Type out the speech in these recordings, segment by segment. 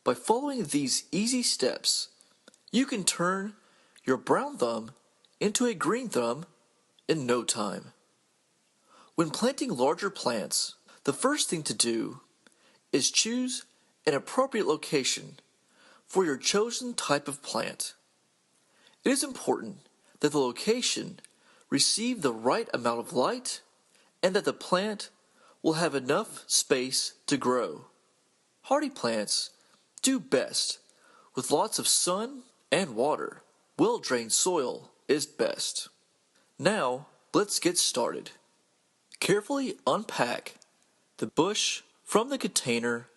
By following these easy steps, you can turn your brown thumb into a green thumb in no time. When planting larger plants, the first thing to do is choose an appropriate location for your chosen type of plant. It is important that the location receive the right amount of light and that the plant will have enough space to grow. Hardy plants do best with lots of sun and water. Well-drained soil is best. Now, let's get started. Carefully unpack the bush from the container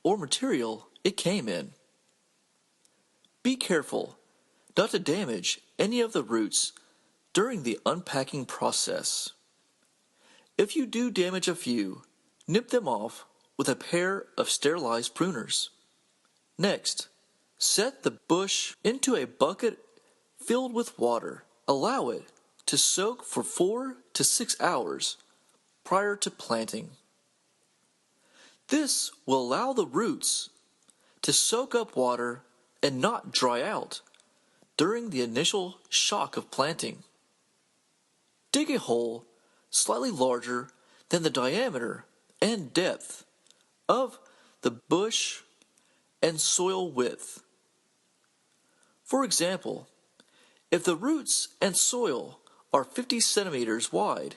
or material it came in. Be careful not to damage any of the roots during the unpacking process. If you do damage a few, nip them off with a pair of sterilized pruners. Next, set the bush into a bucket filled with water. Allow it to soak for 4 to 6 hours prior to planting. This will allow the roots to soak up water and not dry out during the initial shock of planting. Dig a hole slightly larger than the diameter and depth of the bush and soil width. For example, if the roots and soil are 50 centimeters wide,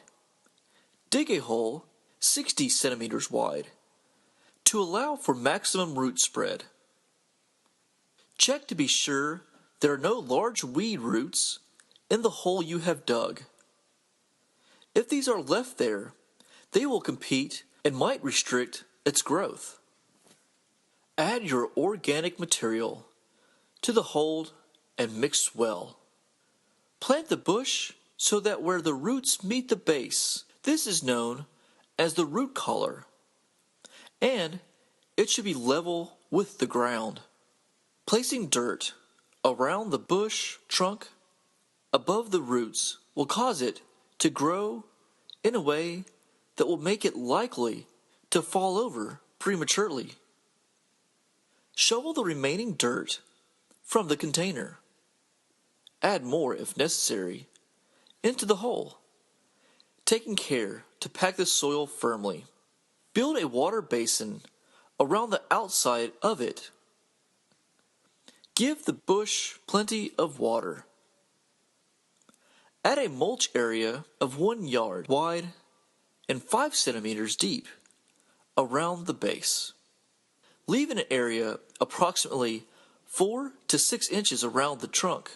dig a hole 60 centimeters wide to allow for maximum root spread. Check to be sure there are no large weed roots in the hole you have dug. If these are left there, they will compete and might restrict its growth. Add your organic material to the hole and mix well. Plant the bush so that where the roots meet the base, this is known as the root collar, and it should be level with the ground. Placing dirt around the bush trunk above the roots will cause it to grow in a way that will make it likely to fall over prematurely. Shovel the remaining dirt from the container. Add more if necessary into the hole, taking care to pack the soil firmly. Build a water basin around the outside of it. Give the bush plenty of water. Add a mulch area of 1 yard wide and 5 centimeters deep around the base. Leave an area approximately 4 to 6 inches around the trunk.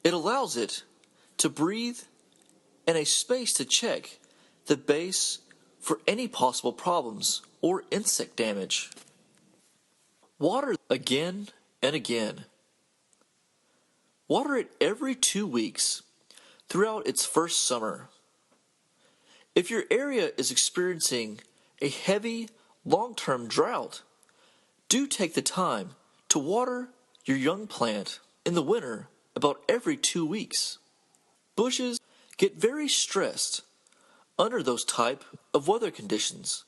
It allows it to breathe and a space to check the base for any possible problems or insect damage. Water again and again. Water it every 2 weeks throughout its first summer. If your area is experiencing a heavy, long-term drought, do take the time to water your young plant in the winter about every 2 weeks. Bushes get very stressed under those type of weather conditions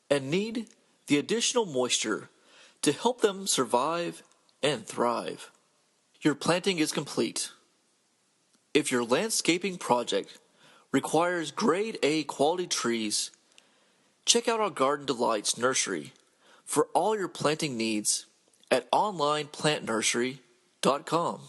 and need the additional moisture to help them survive and thrive. Your planting is complete. If your landscaping project requires grade A quality trees, check out our Garden Delights Nursery for all your planting needs at onlineplantnursery.com.